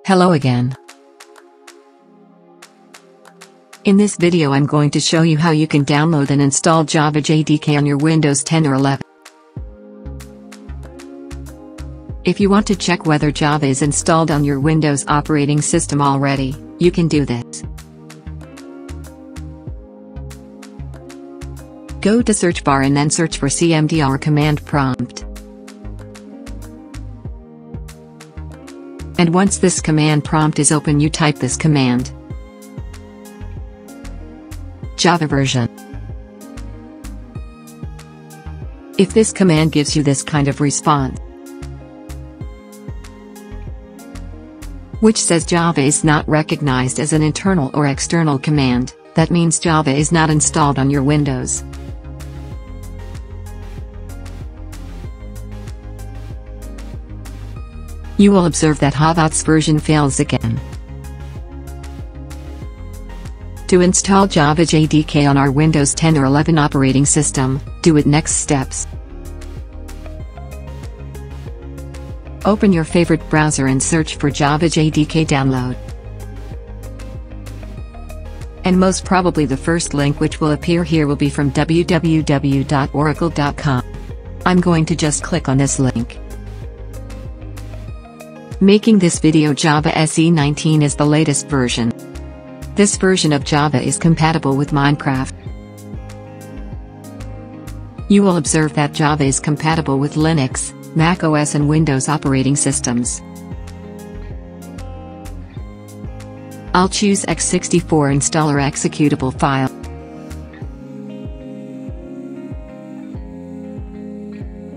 Hello again. In this video I'm going to show you how you can download and install Java JDK on your Windows 10 or 11. If you want to check whether Java is installed on your Windows operating system already, you can do this. Go to search bar and then search for cmd or command prompt. And once this command prompt is open, you type this command: Java version. If this command gives you this kind of response, which says Java is not recognized as an internal or external command, that means Java is not installed on your Windows. You will observe that Havot's version fails again. To install Java JDK on our Windows 10 or 11 operating system, do it next steps. Open your favorite browser and search for Java JDK download. And most probably the first link which will appear here will be from www.oracle.com. I'm going to just click on this link. Making this video, Java SE19 is the latest version. This version of Java is compatible with Minecraft. You will observe that Java is compatible with Linux, Mac OS and Windows operating systems. I'll choose x64 installer executable file.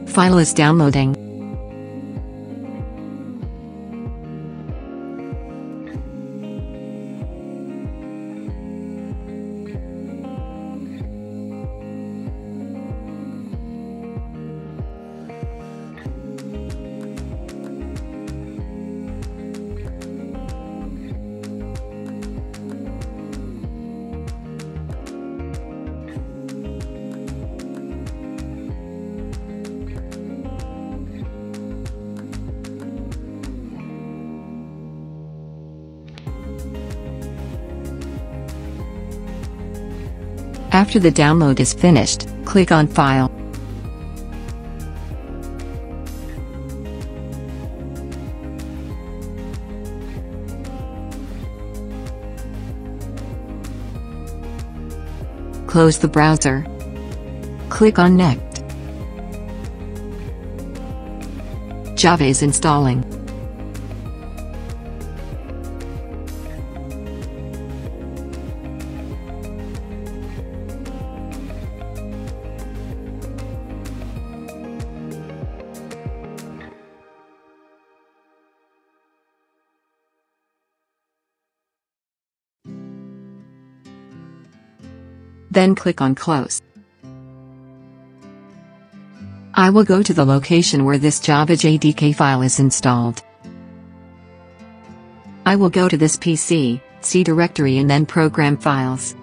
File is downloading. After the download is finished, click on File. Close the browser. Click on Next. Java is installing. Then click on Close. I will go to the location where this Java JDK file is installed. I will go to this PC, C directory and then Program Files.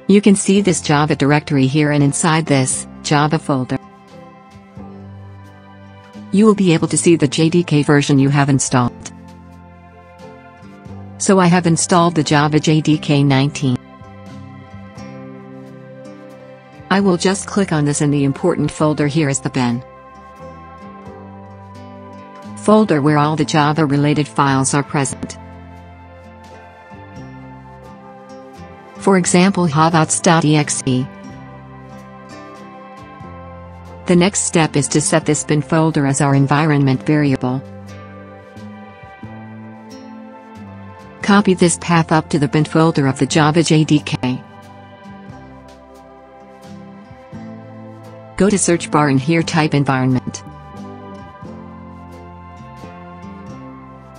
You can see this Java directory here, and inside this, Java folder, you will be able to see the JDK version you have installed. So I have installed the Java JDK 19. I will just click on this, and the important folder here is the bin folder where all the Java related files are present. For example, havots.exe. The next step is to set this bin folder as our environment variable. Copy this path up to the bin folder of the Java JDK. Go to search bar and here type environment.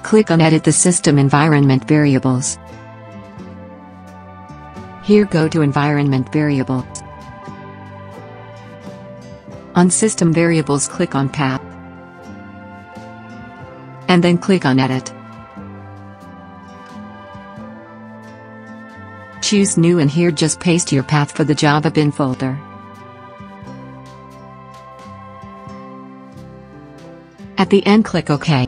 Click on Edit the System Environment Variables. Here go to Environment Variables. On System Variables click on Path. And then click on Edit. Choose New and here just paste your path for the Java bin folder. At the end click OK.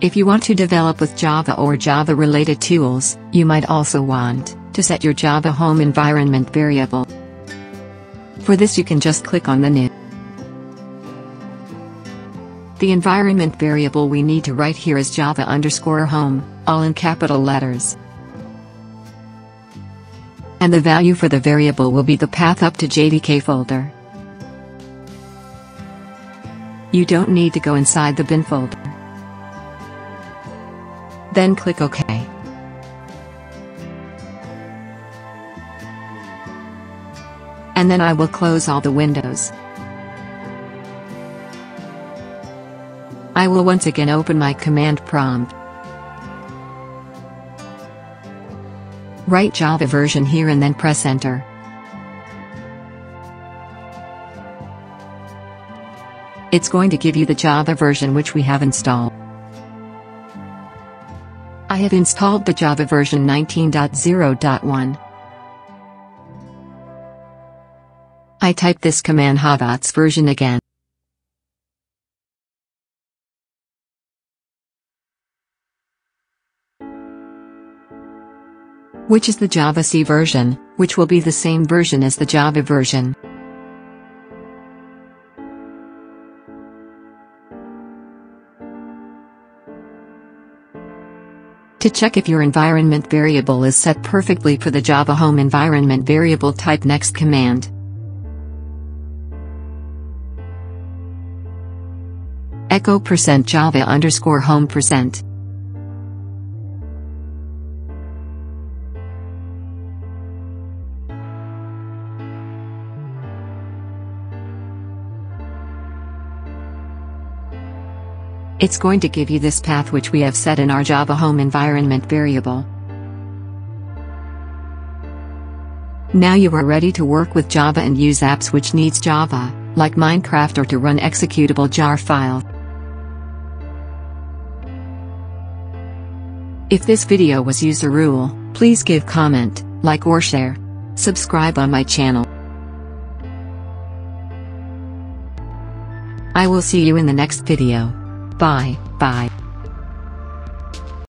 If you want to develop with Java or Java-related tools, you might also want to set your Java home environment variable. For this you can just click on the new. The environment variable we need to write here is Java_home, all in capital letters. And the value for the variable will be the path up to JDK folder. You don't need to go inside the bin folder. Then click OK. And then I will close all the windows. I will once again open my command prompt. Write Java version here and then press enter. It's going to give you the Java version which we have installed. I have installed the Java version 19.0.1. I type this command Havats version again. Which is the Java C version, which will be the same version as the Java version. To check if your environment variable is set perfectly for the Java home environment variable, type next command. Echo %Java_home%. It's going to give you this path which we have set in our Java home environment variable. Now you are ready to work with Java and use apps which needs Java, like Minecraft, or to run executable jar file. If this video was user rule, please give comment, like or share. Subscribe on my channel. I will see you in the next video. Bye.